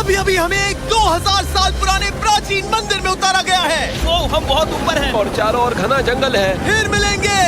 अभी अभी हमें एक 2000 साल पुराने प्राचीन मंदिर में उतारा गया है। वो हम बहुत ऊपर हैं। और चारों ओर घना जंगल है। फिर मिलेंगे,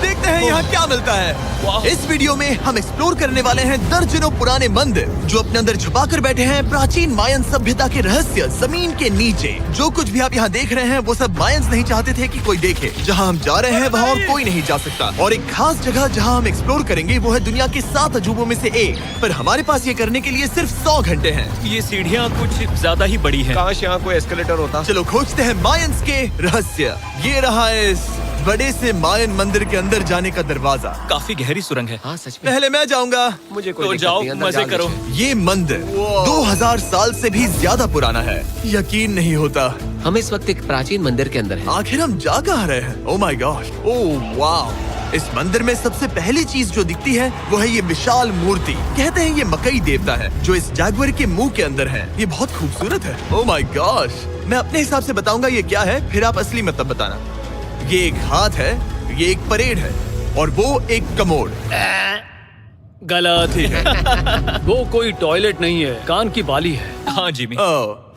देखते हैं यहाँ क्या मिलता है। इस वीडियो में हम एक्सप्लोर करने वाले हैं दर्जनों पुराने मंदिर जो अपने अंदर छुपा कर बैठे हैं प्राचीन मायन सभ्यता के रहस्य जमीन के नीचे। जो कुछ भी आप यहाँ देख रहे हैं वो सब मायंस नहीं चाहते थे कि कोई देखे। जहाँ हम जा रहे हैं वहाँ और कोई नहीं जा सकता। और एक खास जगह जहाँ हम एक्सप्लोर करेंगे वो है दुनिया के 7 अजूबों में से एक। पर हमारे पास ये करने के लिए सिर्फ 100 घंटे हैं। ये सीढ़ियाँ कुछ ज्यादा ही बड़ी हैं। काश यहाँ कोई एस्केलेटर होता। चलो खोजते हैं मायंस के रहस्य। ये रहा इस बड़े से मायन मंदिर के अंदर जाने का दरवाजा। काफी गहरी सुरंग है। हाँ सच में। पहले मैं जाऊंगा। मुझे कोई तो दिक्कत जाओ, नहीं, अंदर मजे जा करो। लीजिए। ये मंदिर 2000 साल से भी ज्यादा पुराना है। यकीन नहीं होता। हम इस वक्त एक प्राचीन मंदिर के अंदर हैं। आखिर हम जा कहाँ रहे हैं? ओह माय गॉड, ओह वाह। इस मंदिर में सबसे पहली चीज जो दिखती है वो है ये विशाल मूर्ति। कहते हैं ये मकई देवता है जो इस जैगुआर के मुंह के अंदर है। ये बहुत खूबसूरत है। ओह माय गॉड। मैं अपने हिसाब से बताऊंगा ये क्या है, फिर आप असली मतलब बताना। ये एक हाथ है, ये एक परेड है और वो एक कमोड। गलत है। वो कोई टॉयलेट नहीं है, कान की बाली है। हाँ जिमी।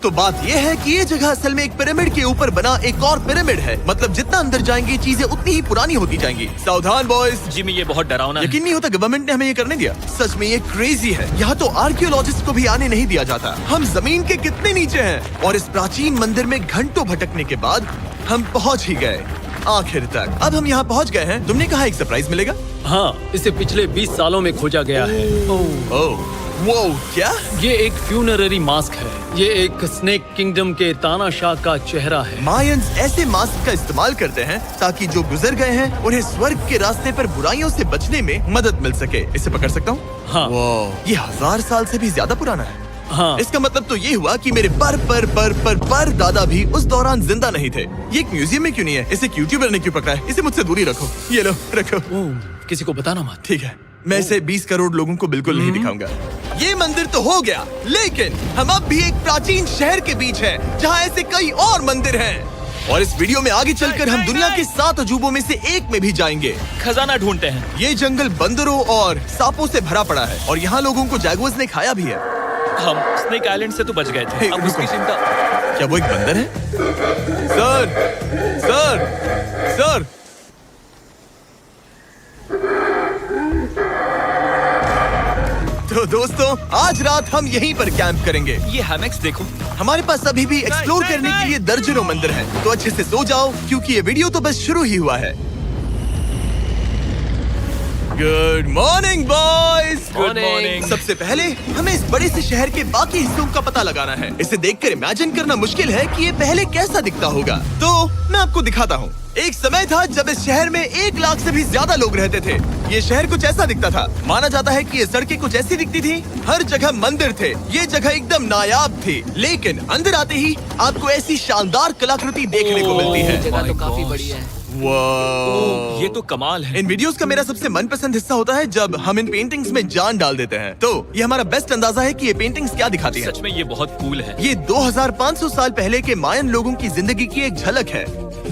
तो बात ये है कि ये जगह असल में एक पिरामिड के ऊपर बना एक और पिरामिड है। मतलब जितना अंदर जाएंगे चीजें उतनी ही पुरानी होती जाएंगी। सावधान बॉयज। जिमी ये बहुत डरावना है। यकीन नहीं होता गवर्नमेंट ने हमें ये करने दिया। सच में ये क्रेजी है। यहाँ तो आर्कियोलॉजिस्ट को भी आने नहीं दिया जाता। हम जमीन के कितने नीचे हैं। और इस प्राचीन मंदिर में घंटों भटकने के बाद हम पहुँच ही गए आखिर तक। अब हम यहाँ पहुँच गए हैं। तुमने कहा एक सरप्राइज मिलेगा। हाँ, इसे पिछले 20 सालों में खोजा गया है। ओह वो क्या? ये एक फ्यूनररी मास्क है। ये एक स्नेक किंगडम के तानाशाह का चेहरा है। मायंस ऐसे मास्क का इस्तेमाल करते हैं ताकि जो गुजर गए हैं उन्हें स्वर्ग के रास्ते पर बुराइयों से बचने में मदद मिल सके। इसे पकड़ सकता हूँ? हाँ। ये 1000 साल से भी ज्यादा पुराना है। हाँ। इसका मतलब तो ये हुआ कि मेरे पर दादा भी उस दौरान जिंदा नहीं थे। ये एक म्यूजियम में क्यों नहीं है? इसे यूट्यूबर ने क्यों पकड़ा है? इसे मुझसे दूरी रखो। ये लो रखो। किसी को बताना मत। ठीक है, मैं इसे 20 करोड़ लोगों को बिल्कुल नहीं दिखाऊंगा। ये मंदिर तो हो गया, लेकिन हम अब भी एक प्राचीन शहर के बीच हैं, जहाँ ऐसे कई और मंदिर हैं। और इस वीडियो में आगे चलकर हम दुनिया के 7 अजूबों में से एक में भी जाएंगे। खजाना ढूंढते हैं। ये जंगल बंदरों और सांपों से भरा पड़ा है और यहाँ लोगों को जैगुआर्स ने खाया भी है। हम स्नेक आइलैंड से तो बच गए थे। अब उसकी चिंता। क्या वो एक बंदर है? Sir, sir, sir. तो दोस्तों आज रात हम यहीं पर कैंप करेंगे। ये हैमेक्स देखो। हमारे पास अभी भी एक्सप्लोर करने के लिए दर्जनों मंदिर हैं। तो अच्छे से सो जाओ क्योंकि ये वीडियो तो बस शुरू ही हुआ है। Good morning boys. Good morning. सबसे पहले हमें इस बड़े से शहर के बाकी हिस्सों का पता लगाना है। इसे देखकर इमेजिन करना मुश्किल है कि ये पहले कैसा दिखता होगा। तो मैं आपको दिखाता हूँ। एक समय था जब इस शहर में 1 लाख से भी ज्यादा लोग रहते थे। ये शहर कुछ ऐसा दिखता था। माना जाता है कि ये सड़कें कुछ ऐसी दिखती थी। हर जगह मंदिर थे। ये जगह एकदम नायाब थी। लेकिन अंदर आते ही आपको ऐसी शानदार कलाकृति देखने को मिलती है। जगह तो my काफी gosh। बड़ी है। वाह। ये तो कमाल है। इन वीडियोस का मेरा सबसे मनपसंद हिस्सा होता है जब हम इन पेंटिंग्स में जान डाल देते हैं। तो ये हमारा बेस्ट अंदाजा है कि ये पेंटिंग्स क्या दिखाती हैं। सच में ये बहुत कूल है। ये 2500 साल पहले के मायन लोगों की जिंदगी की एक झलक है।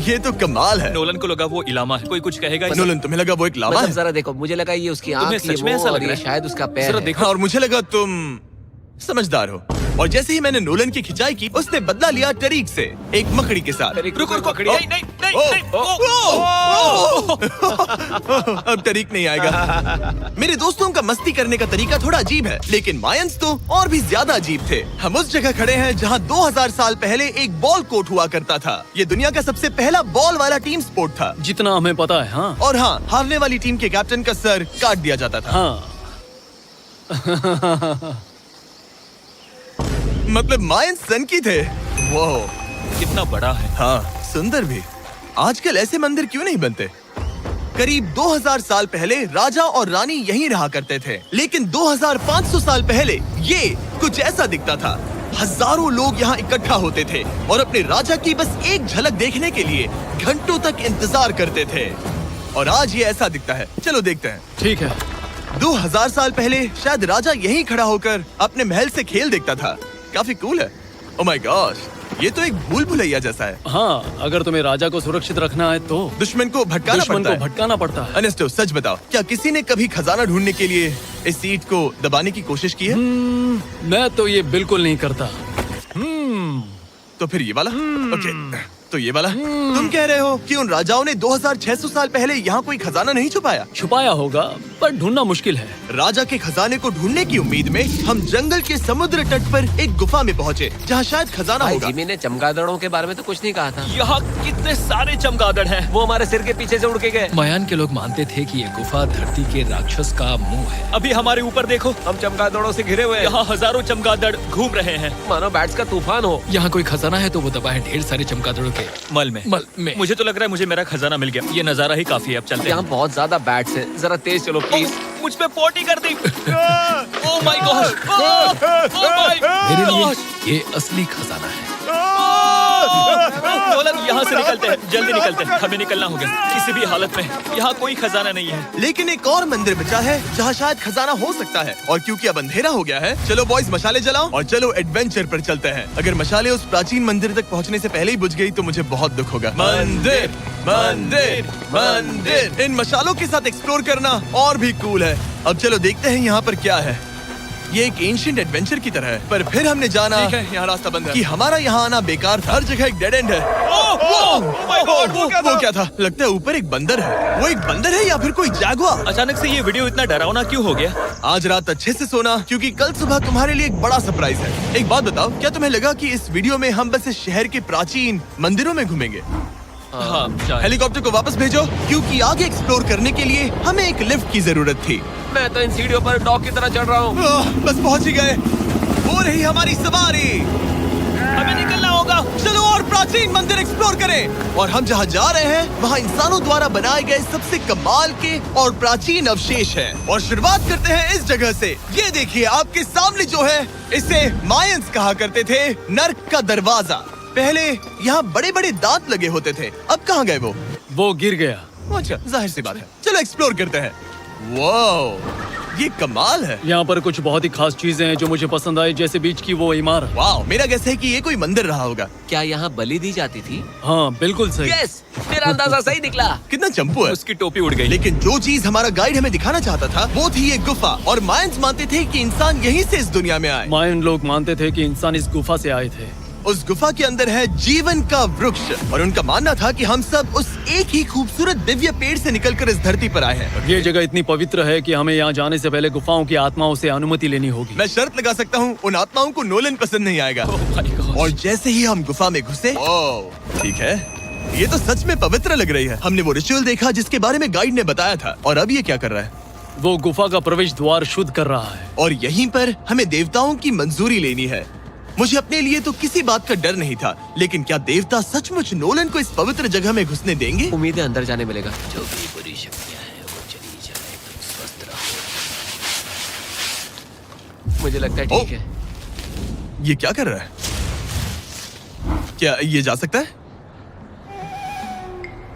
ये तो कमाल है। नोलन को लगा वो इलामा है। कोई कुछ कहेगा इसे? नोलन, तुम्हें लगा वो एक लामा मतलब है? जरा देखो, मुझे लगा ये उसकी तुम्हें आँख, ये सच में वो ऐसा और लग रहा ये है? शायद उसका पैर जरा है। देखो। और मुझे लगा तुम समझदार हो। और जैसे ही मैंने नोलन की खिंचाई की उसने बदला लिया टरीक से, एक मकड़ी के साथ। रुको रुको। ओ, नहीं नहीं नहीं ओ, नहीं। अब तरीक नहीं आएगा। मेरे दोस्तों का मस्ती करने का तरीका थोड़ा अजीब है, लेकिन मायंस तो और भी ज्यादा अजीब थे। हम उस जगह खड़े हैं जहां 2000 साल पहले एक बॉल कोर्ट हुआ करता था। ये दुनिया का सबसे पहला बॉल वाला टीम स्पोर्ट था। जितना हमें पता है। हाँ। और हाँ, हारने वाली टीम के कैप्टन का सर काट दिया जाता था। हाँ। मतलब मायंस सन की थे। वो कितना बड़ा है। हाँ, सुंदर भी। आजकल ऐसे मंदिर क्यों नहीं बनते? करीब 2000 साल पहले राजा और रानी यहीं रहा करते थे, लेकिन 2500 साल पहले ये कुछ ऐसा दिखता था। हजारों लोग यहाँ इकट्ठा होते थे और अपने राजा की बस एक झलक देखने के लिए घंटों तक इंतजार करते थे। और आज ये ऐसा दिखता है। चलो देखते हैं। ठीक है। 2000 साल पहले शायद राजा यहीं खड़ा होकर अपने महल से खेल देखता था। काफी कूल है। ओह माय गॉड, ये तो एक भूल भुलैया जैसा है। हाँ, अगर तुम्हें राजा को सुरक्षित रखना है तो दुश्मन को भटकाना दुश्मन पड़ता को है। भटकाना पड़ता है। अनेस्टो, सच बताओ, क्या किसी ने कभी खजाना ढूंढने के लिए इस सीट को दबाने की कोशिश की है? मैं तो ये बिल्कुल नहीं करता। तो फिर ये वाला? ओके, तो ये वाला? तुम कह रहे हो कि उन राजाओं ने 2600 साल पहले यहाँ कोई खजाना नहीं छुपाया? छुपाया होगा, पर ढूंढना मुश्किल है। राजा के खजाने को ढूंढने की उम्मीद में हम जंगल के समुद्र तट पर एक गुफा में पहुँचे, जहाँ शायद खजाना भाई होगा। जिमी ने चमगादड़ों के बारे में तो कुछ नहीं कहा था। यहाँ कितने सारे चमगादड़ हैं। वो हमारे सिर के पीछे से उड़ के गए। मयान के लोग मानते थे कि ये गुफा धरती के राक्षस का मुंह है। अभी हमारे ऊपर देखो, हम चमगादड़ों से घिरे हुए हैं। यहाँ हजारों चमगादड़ घूम रहे हैं। मानो बैट्स का तूफान हो। यहाँ कोई खजाना है तो वो दबा है ढेर सारे चमगादड़ों के मल में। मुझे तो लग रहा है मुझे मेरा खजाना मिल गया। ये नजारा ही काफी है, अब चलते यहाँ हैं। बहुत ज्यादा बैट्स हैं। जरा तेज चलो प्लीज। मुझ पे पोटी कर दी। Oh my God, oh my मेरे लिए गॉड। ये असली खजाना है। नोलन, यहाँ से निकलते हैं, जल्दी निकलते हैं, हमें निकलना होगा किसी भी हालत में। यहाँ कोई खजाना नहीं है। लेकिन एक और मंदिर बचा है जहाँ शायद खजाना हो सकता है, और क्योंकि अब अंधेरा हो गया है, चलो बॉयज मशाले जलाओ और चलो एडवेंचर पर चलते हैं। अगर मशाले उस प्राचीन मंदिर तक पहुँचने से पहले ही बुझ गई तो मुझे बहुत दुख होगा। मंदिर, मंदिर, मंदिर। इन मशालों के साथ एक्सप्लोर करना और भी कूल है। अब चलो देखते हैं यहाँ पर क्या है। ये एक एंशिएंट एडवेंचर की तरह है, पर फिर हमने जाना ठीक है, यहाँ रास्ता बंद है। कि हमारा यहाँ आना बेकार था। हर जगह एक डेड एंड है। वो क्या था? लगता है ऊपर एक बंदर है। वो एक बंदर है या फिर कोई जैगुआर? अचानक से ये वीडियो इतना डरावना क्यों हो गया? आज रात अच्छे से सोना, क्योंकि कल सुबह तुम्हारे लिए एक बड़ा सरप्राइज है। एक बात बताओ, क्या तुम्हें लगा कि इस वीडियो में हम बस इस शहर के प्राचीन मंदिरों में घूमेंगे? हाँ, शायद। हेलीकॉप्टर को वापस भेजो, क्योंकि आगे एक्सप्लोर करने के लिए हमें एक लिफ्ट की जरूरत थी। मैं तो इन सीढ़ियों पर डॉग की तरह चढ़ रहा हूँ। बस पहुंच ही गए। हो रही हमारी सवारी। हमें निकलना होगा। चलो और प्राचीन मंदिर एक्सप्लोर करें। और हम जहाँ जा रहे हैं वहाँ इंसानों द्वारा बनाए गए सबसे कमाल के और प्राचीन अवशेष हैं। और शुरुआत करते हैं इस जगह से। ये देखिए आपके सामने जो है, इसे मायंस कहा करते थे नर्क का दरवाजा। पहले यहाँ बड़े बड़े दांत लगे होते थे, अब कहाँ गए वो? वो गिर गया। अच्छा, जाहिर सी बात है। चलो एक्सप्लोर करते हैं। वाओ, ये कमाल है। यहाँ पर कुछ बहुत ही खास चीजें हैं जो मुझे पसंद आई, जैसे बीच की वो इमारत। वाओ, मेरा गेस है कि ये कोई मंदिर रहा होगा। क्या यहाँ बलि दी जाती थी? हाँ, बिल्कुल सही। यस, मेरा अंदाजा सही निकला। कितना चंपू है। उसकी टोपी उड़ गई। लेकिन जो चीज हमारा गाइड हमें दिखाना चाहता था वो थी ये गुफा। और मायंस मानते थे कि इंसान यहीं से इस दुनिया में आए। मायन लोग मानते थे कि इंसान इस गुफा से आए थे। उस गुफा के अंदर है जीवन का वृक्ष, और उनका मानना था कि हम सब उस एक ही खूबसूरत दिव्य पेड़ से निकलकर इस धरती पर आए हैं। ये जगह इतनी पवित्र है कि हमें यहाँ जाने से पहले गुफाओं की आत्माओं से अनुमति लेनी होगी। मैं शर्त लगा सकता हूँ उन आत्माओं को नोलन पसंद नहीं आएगा। और जैसे ही हम गुफा में घुसे, ठीक है, ये तो सच में पवित्र लग रही है। हमने वो रिचुअल देखा जिसके बारे में गाइड ने बताया था। और अब ये क्या कर रहा है? वो गुफा का प्रवेश द्वार शुद्ध कर रहा है। और यहीं पर हमें देवताओं की मंजूरी लेनी है। मुझे अपने लिए तो किसी बात का डर नहीं था, लेकिन क्या देवता सचमुच नोलन को इस पवित्र जगह में घुसने देंगे? उम्मीद है अंदर जाने मिलेगा। जो भी बुरी शक्तियाँ हैं वो चली जाए, तुम स्वस्थ रहो। मुझे लगता है ठीक है। ये क्या कर रहा है? क्या ये जा सकता है?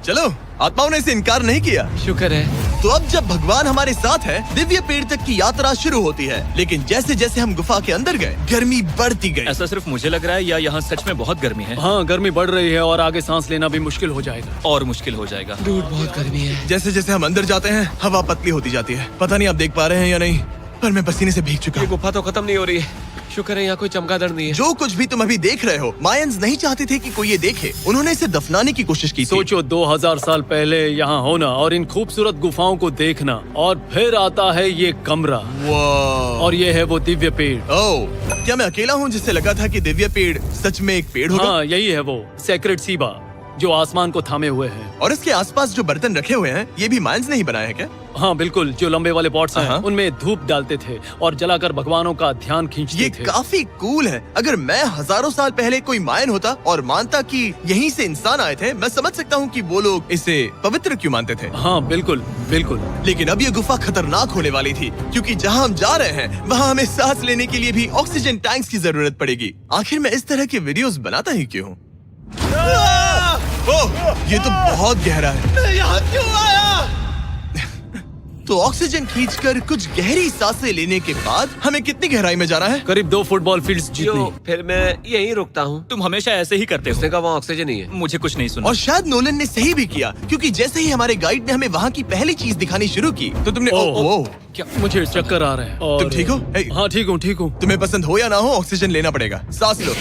चलो, आत्माओं ने इसे इनकार नहीं किया। शुक्र है। तो अब जब भगवान हमारे साथ है, दिव्य पेड़ तक की यात्रा शुरू होती है। लेकिन जैसे जैसे हम गुफा के अंदर गए, गर्मी बढ़ती गई। ऐसा सिर्फ मुझे लग रहा है या यहाँ सच में बहुत गर्मी है? हाँ, गर्मी बढ़ रही है और आगे सांस लेना भी मुश्किल हो जाएगा। और मुश्किल हो जाएगा। दूर बहुत गर्मी है। जैसे जैसे हम अंदर जाते हैं, हवा पतली होती जाती है। पता नहीं आप देख पा रहे हैं या नहीं, पर मैं पसीने से भीग चुका ये हूँ। गुफा तो खत्म नहीं हो रही है। शुक्र है यहाँ कोई चमगादड़ नहीं है। जो कुछ भी तुम अभी देख रहे हो, मायंस नहीं चाहते थे कि कोई ये देखे। उन्होंने इसे दफनाने की कोशिश की थी। सोचो 2000 साल पहले यहाँ होना और इन खूबसूरत गुफाओं को देखना, और फिर आता है ये कमरा, वाह। और ये है वो दिव्य पेड़। ओह, क्या मैं अकेला हूँ जिससे लगा था कि दिव्य पेड़ सच में एक पेड़ होगा? हाँ, यही है वो सेक्रेड सीबा जो आसमान को थामे हुए है। और इसके आसपास जो बर्तन रखे हुए हैं, ये भी मायंस ने ही बनाए हैं क्या? हाँ बिल्कुल, जो लंबे वाले पॉट्स हैं, हाँ। उनमें धूप डालते थे और जलाकर भगवानों का ध्यान खींचते ये थे। काफी कूल है। अगर मैं हजारों साल पहले कोई मायन होता और मानता कि यहीं से इंसान आए थे, मैं समझ सकता हूँ कि वो लोग इसे पवित्र क्यों मानते थे। हाँ बिल्कुल बिल्कुल। लेकिन अब ये गुफा खतरनाक होने वाली थी, क्योंकि जहाँ हम जा रहे हैं वहाँ हमें सांस लेने के लिए भी ऑक्सीजन टैंक्स की जरूरत पड़ेगी। आखिर मैं इस तरह के वीडियोस बनाता ही क्यों हूँ? ओह, ये तो बहुत गहरा है। मैं यहाँ क्यों आया? तो ऑक्सीजन खींचकर कुछ गहरी सांसें लेने के बाद हमें कितनी गहराई में जाना है? करीब 2 फुटबॉल फील्ड्स जो जितनी। फिर मैं यहीं रुकता हूँ। तुम हमेशा ऐसे ही करते हो। उसने कहा वहाँ ऑक्सीजन ही है। मुझे कुछ नहीं सुना। और शायद नोलन ने सही भी किया, क्योंकि जैसे ही हमारे गाइड ने हमें वहाँ की पहली चीज दिखानी शुरू की तो तुमने ओह। क्या मुझे चक्कर आ रहे हैं। और तुम ठीक हो? हे। हाँ ठीक हूँ। तुम्हें पसंद हो या ना हो, ऑक्सीजन लेना पड़ेगा। सांस लो।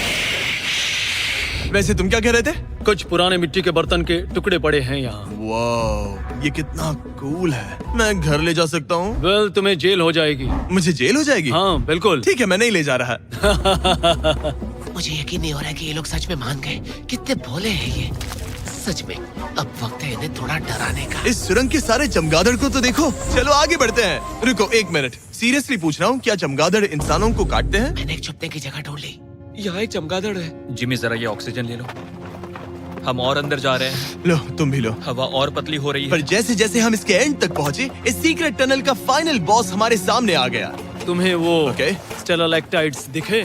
वैसे तुम क्या कह रहे थे? कुछ पुराने मिट्टी के बर्तन के टुकड़े पड़े हैं यहाँ। वाह, ये कितना कूल है। मैं घर ले जा सकता हूँ? वेल तुम्हें जेल हो जाएगी। मुझे जेल हो जाएगी? हाँ बिल्कुल। ठीक है, मैं नहीं ले जा रहा। मुझे यकीन नहीं हो रहा है कि ये लोग सच में मान गए। कितने भोले हैं ये। सच में अब वक्त है इन्हें थोड़ा डराने का। इस सुरंग के सारे चमगादड़ को तो देखो। चलो आगे बढ़ते हैं। रुको 1 मिनट, सीरियसली पूछ रहा हूँ, क्या चमगादड़ इंसानों को काटते हैं? मैंने एक छुपने की जगह ढूंढ ली। यहाँ एक चमगादड़ है। जिमी जरा ये ऑक्सीजन ले लो। हम और अंदर जा रहे हैं। लो तुम भी लो। हवा और पतली हो रही पर है। जैसे जैसे हम इसके एंड तक पहुँचे, इस सीक्रेट टनल का फाइनल बॉस हमारे सामने आ गया। तुम्हें वो ओके। स्टेलाक्टाइट्स दिखे?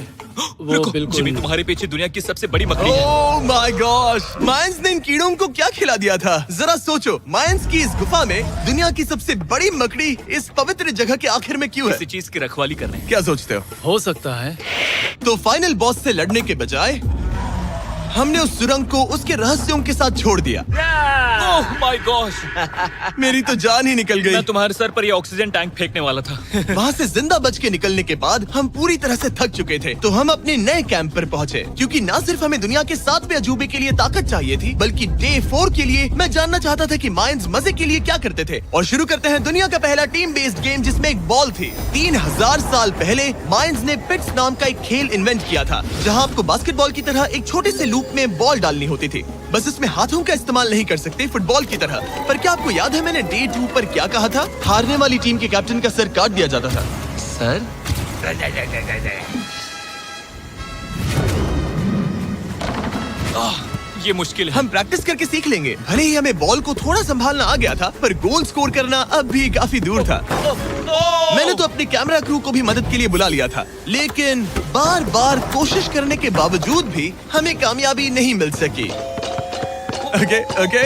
वो रुको, बिल्कुल। जिमी तुम्हारे पीछे दुनिया की सबसे बड़ी मकड़ी है। ओह माय गॉश, मायंस ने इन कीड़ों को क्या खिला दिया था? जरा सोचो, मायंस की इस गुफा में दुनिया की सबसे बड़ी मकड़ी इस पवित्र जगह के आखिर में क्यों है? किसी चीज की रखवाली कर रहे हैं। क्या सोचते हो सकता है। तो फाइनल बॉस से लड़ने के बजाय हमने उस सुरंग को उसके रहस्यों के साथ छोड़ दिया। ओह माय गॉश, मेरी तो जान ही निकल गई। मैं तुम्हारे सर पर ये ऑक्सीजन टैंक फेंकने वाला था। वहाँ से जिंदा बच के निकलने के बाद हम पूरी तरह से थक चुके थे, तो हम अपने नए कैंप पर पहुँचे, क्योंकि न सिर्फ हमें दुनिया के 7वें अजूबे के लिए ताकत चाहिए थी, बल्कि डे 4 के लिए मैं जानना चाहता था कि मायंस मजे के लिए क्या करते थे। और शुरू करते हैं दुनिया का पहला टीम बेस्ड गेम, जिसमें एक बॉल थी। 3000 साल पहले मायंस ने पिट्स नाम का एक खेल इन्वेंट किया था, जहाँ आपको बास्केटबॉल की तरह एक छोटे से लूप में बॉल डालनी होती थी। बस इसमें हाथों का इस्तेमाल नहीं कर सकते, फुटबॉल की तरह। पर क्या आपको याद है मैंने डे 2 पर क्या कहा था? हारने वाली टीम के कैप्टन का सर काट दिया जाता था। सर ये मुश्किल है। हम प्रैक्टिस करके सीख लेंगे। भले ही हमें बॉल को थोड़ा संभालना आ गया था, पर गोल स्कोर करना अब भी काफी दूर था। मैंने तो अपने कैमरा क्रू को भी मदद के लिए बुला लिया था, लेकिन बार बार कोशिश करने के बावजूद भी हमें कामयाबी नहीं मिल सकी। ओके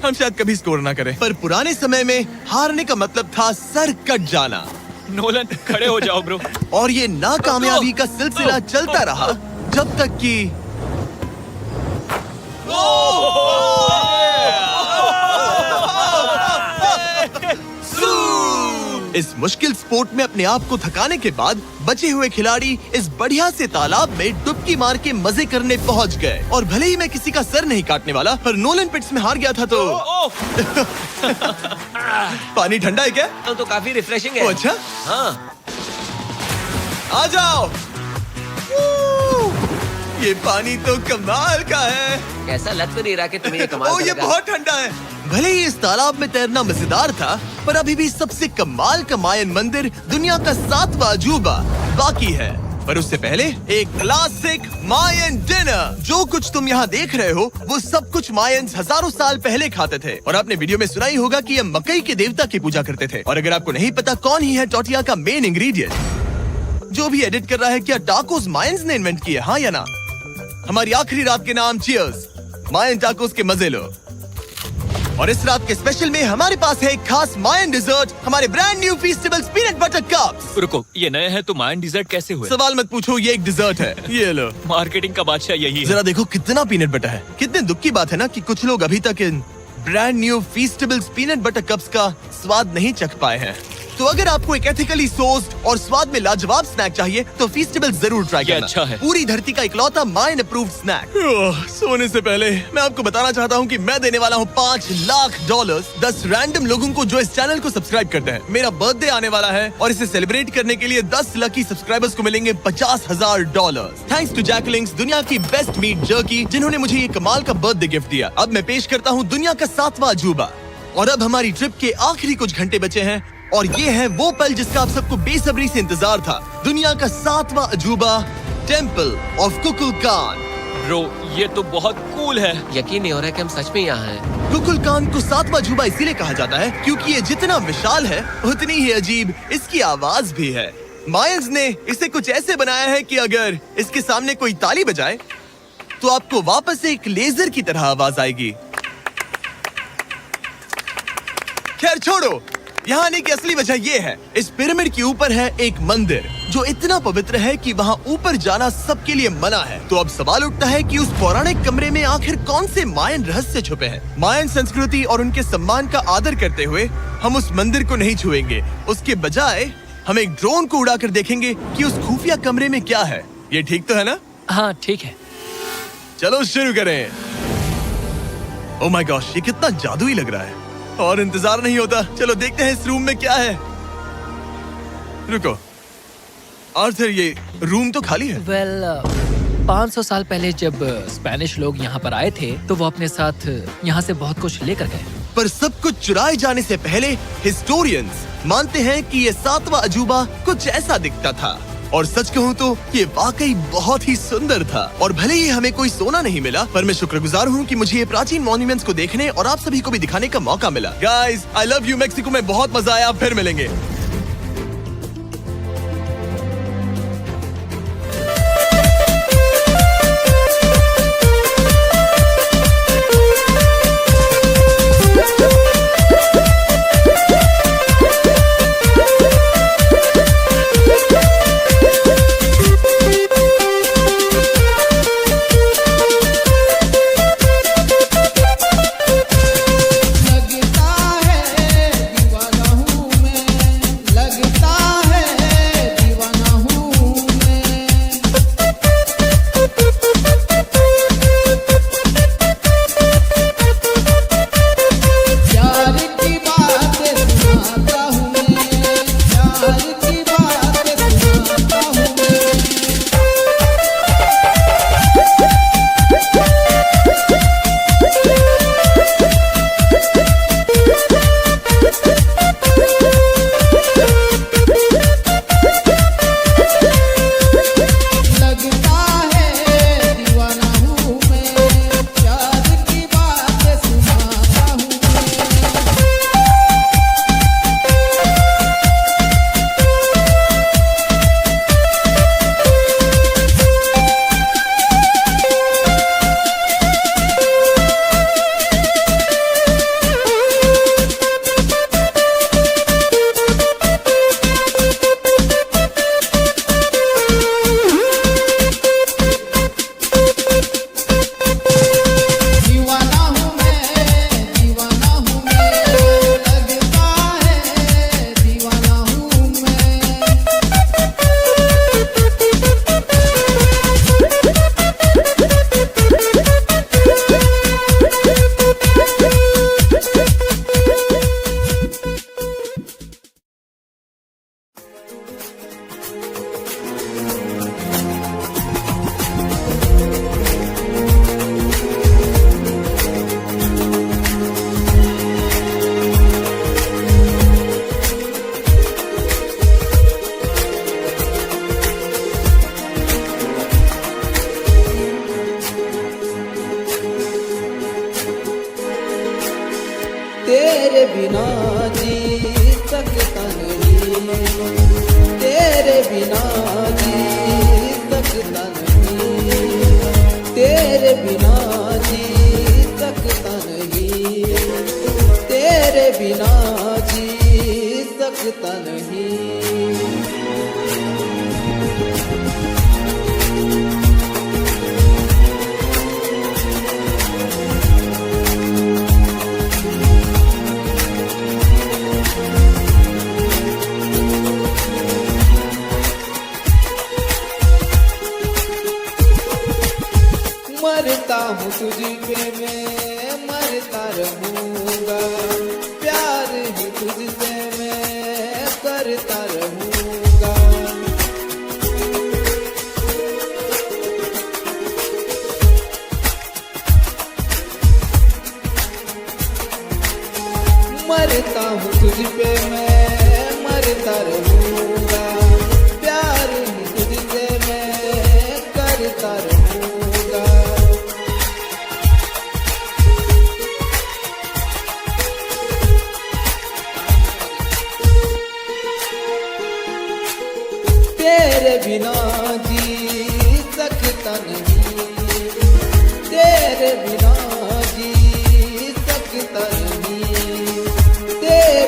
हम शायद कभी स्कोर ना करें, पर पुराने समय में हारने का मतलब था सर कट जाना। नोलन खड़े हो जाओ ब्रो। और ये नाकामयाबी का सिलसिला चलता रहा जब तक कि इस मुश्किल स्पोर्ट में अपने आप को थकाने के बाद बचे हुए खिलाड़ी इस बढ़िया से तालाब में डुबकी मार के मजे करने पहुंच गए। और भले ही मैं किसी का सर नहीं काटने वाला, पर नोलन पिट्स में हार गया था तो पानी ठंडा है क्या? तो काफी रिफ्रेशिंग है। ओ, अच्छा हाँ। आ जाओ। ये पानी तो कमाल का है। कैसा लग तो नहीं रहा कि तुम्हें ये कमाल ओ, ये करेगा। बहुत ठंडा है। भले ही इस तालाब में तैरना मजेदार था, पर अभी भी सबसे कमाल का मायन मंदिर, दुनिया का 7वां अजूबा बाकी है। पर उससे पहले एक क्लासिक मायन डिनर। जो कुछ तुम यहाँ देख रहे हो, वो सब कुछ मायंस हजारों साल पहले खाते थे। और आपने वीडियो में सुना ही होगा कि ये मकई के देवता की पूजा करते थे। और अगर आपको नहीं पता कौन ही है टोटिया का मेन इंग्रेडिएंट, जो भी एडिट कर रहा है, क्या टाकोस मायंस ने इन्वेंट किए? हाँ या ना? हमारी आखिरी रात के नाम चीयर्स, मायन टाकोस के मजे लो। और इस रात के स्पेशल में हमारे पास है एक खास मायन डिजर्ट, हमारे brand new Feastables peanut butter cups. रुको, ये नए हैं तो मायन डिजर्ट कैसे हुए? सवाल मत पूछो, ये एक डिजर्ट है। ये लो। मार्केटिंग का बादशाह यही है। जरा देखो कितना पीनट बटर है। कितने दुख की बात है ना कि कुछ लोग अभी तक इन brand new Feastables peanut butter cups का स्वाद नहीं चख पाए हैं। तो अगर आपको एक एथिकली सोर्स्ड और स्वाद में लाजवाब स्नैक चाहिए, तो फीस्टेबल्स जरूर ट्राई ये करना। अच्छा है। पूरी धरती का इकलौता मायन अप्रूव्ड स्नैक। सोने से पहले मैं आपको बताना चाहता हूँ कि मैं देने वाला हूँ $5 लाख 10 रैंडम लोगों को जो इस चैनल को सब्सक्राइब करते हैं। मेरा बर्थडे आने वाला है और इसे सेलिब्रेट करने के लिए 10 लकी सब्सक्राइबर्स को मिलेंगे $50,000। थैंक्स टू जैकलिंग्स, दुनिया की बेस्ट मीट जर्की, जिन्होंने मुझे ये कमाल का बर्थडे गिफ्ट दिया। अब मैं पेश करता हूँ दुनिया का 7वां अजूबा। और अब हमारी ट्रिप के आखिरी कुछ घंटे बचे हैं, और ये है वो पल जिसका आप सबको बेसब्री से इंतजार था। दुनिया का 7वां अजूबा, टेम्पल ऑफ कुकुलकान। ब्रो, ये तो बहुत कूल है। यकीन नहीं हो रहा है कि हम सच में यहाँ हैं। कुकुलकान को 7वां अजूबा इसीलिए कहा जाता है क्योंकि ये जितना विशाल है, उतनी ही अजीब इसकी आवाज भी है। मायंस ने इसे कुछ ऐसे बनाया है कि अगर इसके सामने कोई ताली बजाए, तो आपको वापस एक लेजर की तरह आवाज आएगी। खैर छोड़ो, यहाँ आने की असली वजह ये है, इस पिरामिड के ऊपर है एक मंदिर जो इतना पवित्र है कि वहाँ ऊपर जाना सबके लिए मना है। तो अब सवाल उठता है कि उस पौराणिक कमरे में आखिर कौन से मायन रहस्य छुपे हैं। मायन संस्कृति और उनके सम्मान का आदर करते हुए हम उस मंदिर को नहीं छुएंगे, उसके बजाय हम एक ड्रोन को उड़ाकर देखेंगे कि उस खुफिया कमरे में क्या है। ये ठीक तो है ना? हाँ ठीक है। चलो शुरू करें। ओह माय गॉश, ये कितना जादुई लग रहा है और इंतजार नहीं होता। चलो देखते हैं इस रूम में क्या है। रुको आर्थर, ये रूम तो खाली है। वेल 500 साल पहले जब स्पेनिश लोग यहाँ पर आए थे तो वो अपने साथ यहाँ से बहुत कुछ लेकर गए। पर सब कुछ चुराए जाने से पहले हिस्टोरियंस मानते हैं कि ये 7वां अजूबा कुछ ऐसा दिखता था। और सच कहूँ तो ये वाकई बहुत ही सुंदर था। और भले ही हमें कोई सोना नहीं मिला, पर मैं शुक्रगुजार हूँ कि मुझे ये प्राचीन मॉन्यूमेंट्स को देखने और आप सभी को भी दिखाने का मौका मिला। Guys, I love you Mexico में बहुत मजा आया। फिर मिलेंगे। तेरे बिना जी सकता नहीं, तेरे बिना जी सकता नहीं, तेरे बिना जी सकता नहीं, तेरे बिना जी सकता नहीं। मरता हूँ तुझ पे मैं मरता रहूँगा, प्यार ही तुझसे मैं करता रहूँगा। मरता हूँ तुझ पे मैं मरता रहूँगा, प्यार ही तुझसे मैं करता रहूँगा। तेरे बिना जी सकता नहीं, तेरे बिना जी सकता नहीं, तेरे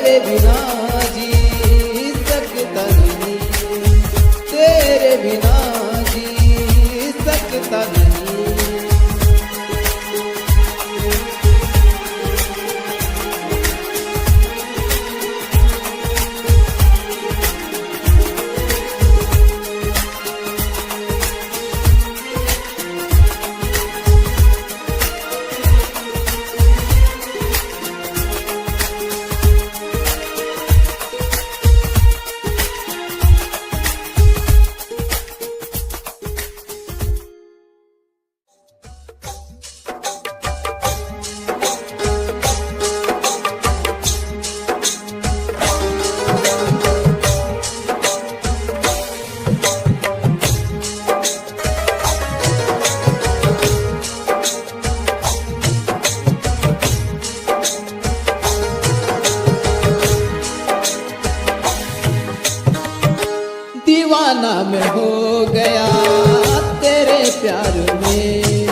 प्यार में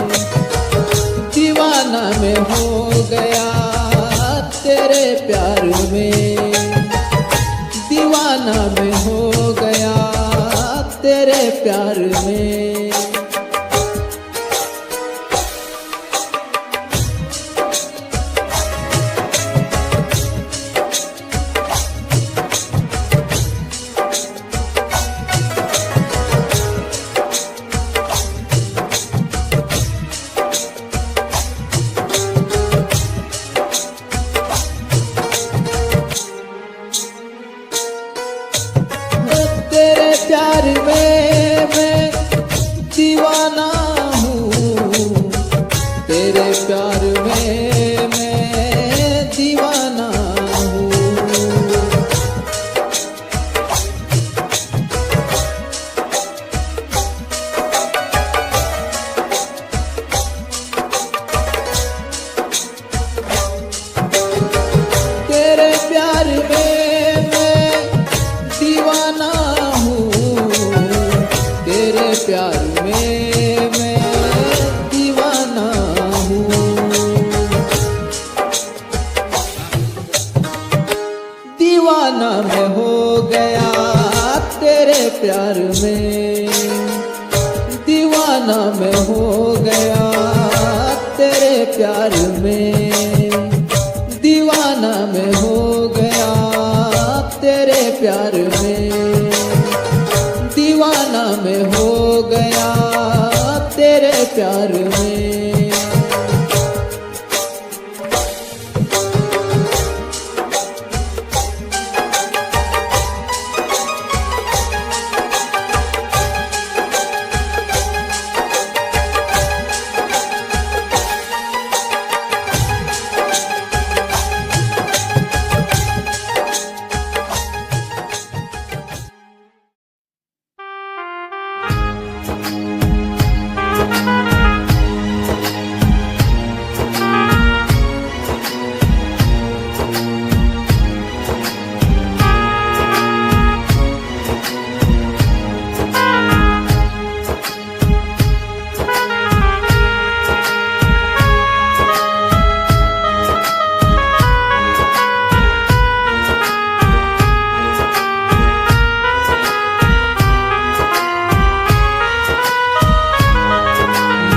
दीवाना मैं हो गया तेरे प्यार में दीवाना मैं हो गया तेरे प्यार में तेरे प्यार में मैं दीवाना हूँ तेरे प्यार में मैं दीवाना हूँ तेरे प्यार में मैं दीवाना हूँ तेरे प्यार में मैं दीवाना हूँ दीवाना मैं हो गया तेरे प्यार में दीवाना मैं हो गया तेरे प्यार में दीवाना मैं हो गया तेरे प्यार में दीवाना मैं हो गया तेरे प्यार में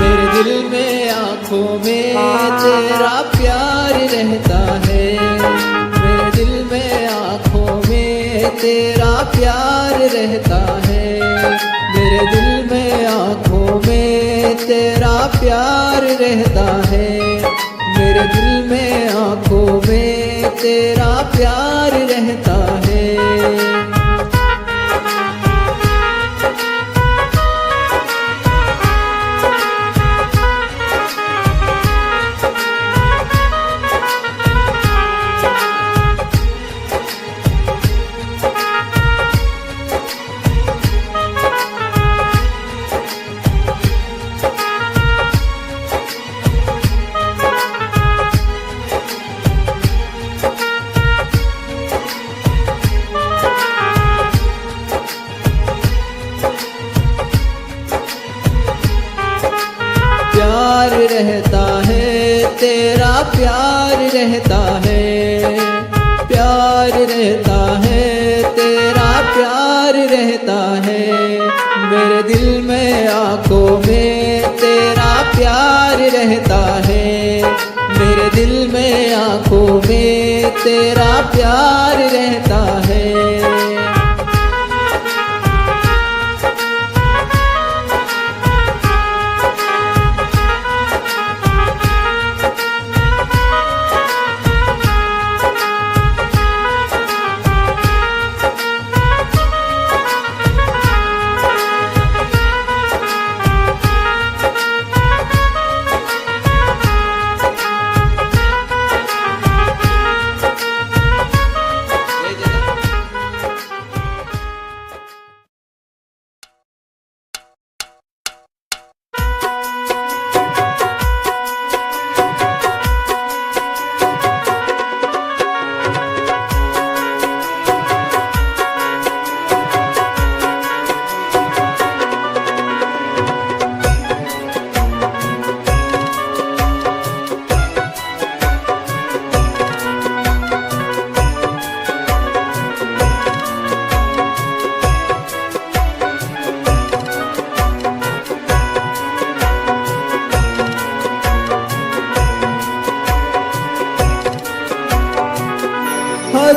मेरे दिल में आंखों में तेरा प्यार रहता है मेरे दिल में आंखों में तेरा प्यार रहता है मेरे दिल में आंखों में तेरा प्यार रहता है मेरे दिल में आंखों में तेरा प्यार रहता है प्यार रहता है तेरा प्यार रहता है प्यार रहता है तेरा प्यार रहता है मेरे दिल में आंखों में तेरा प्यार रहता है मेरे दिल में आंखों में तेरा प्यार रहता है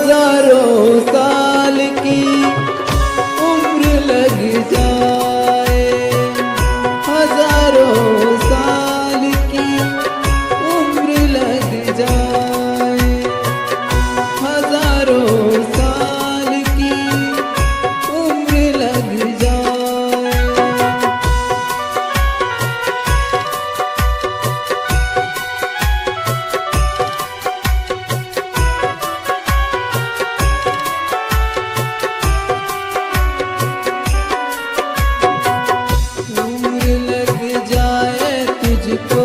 हजारों साल की उम्र लग जाए, हजारों साल की उम्र लग जाए, हजारों साल की उम्र लग जाए। उम्र लग जाए तुझको,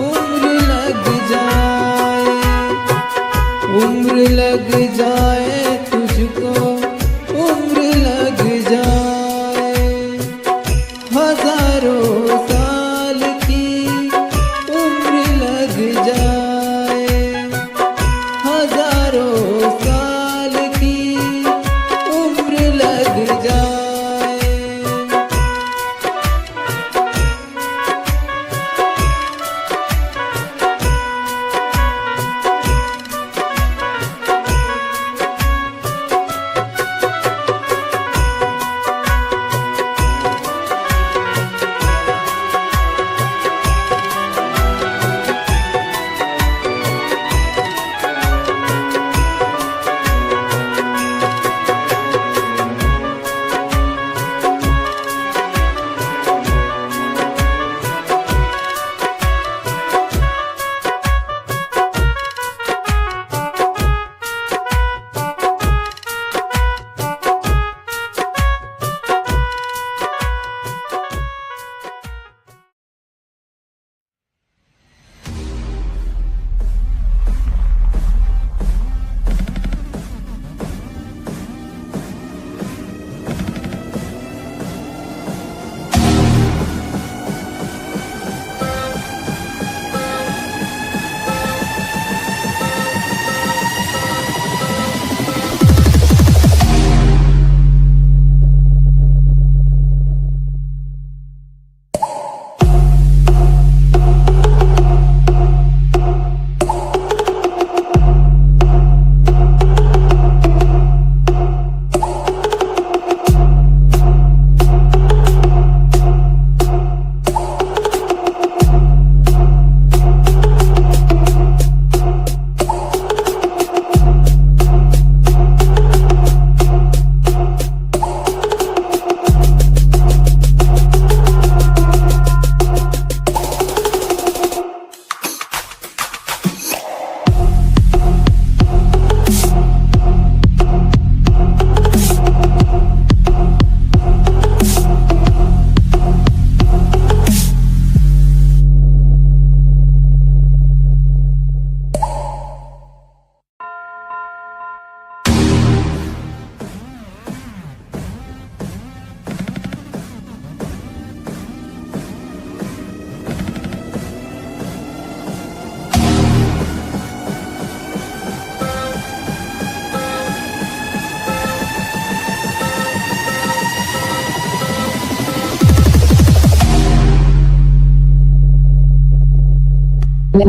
उम्र लग जाए, उम्र लग जाए तुझको, उम्र लग जाए, हजारों साल की उम्र लग जाए, हजारों साल की उम्र लग जाए।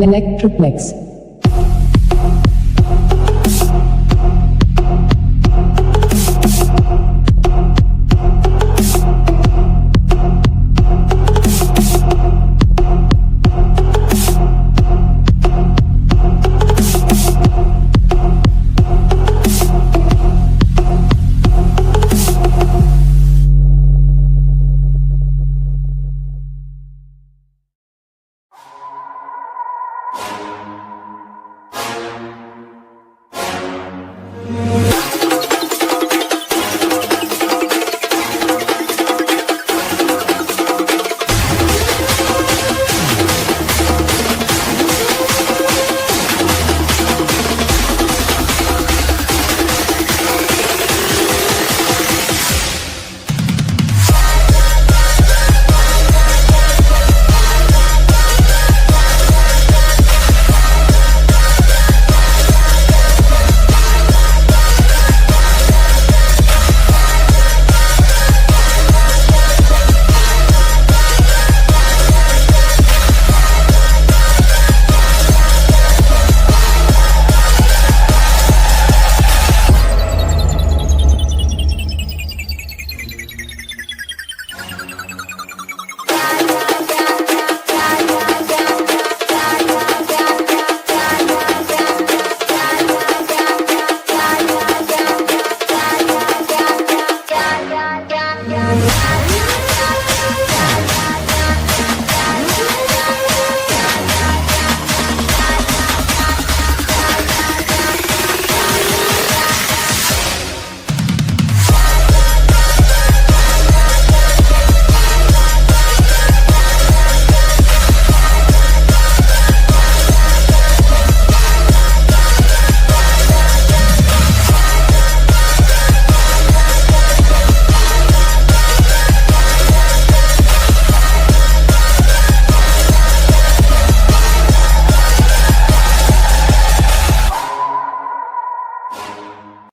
Electroplex.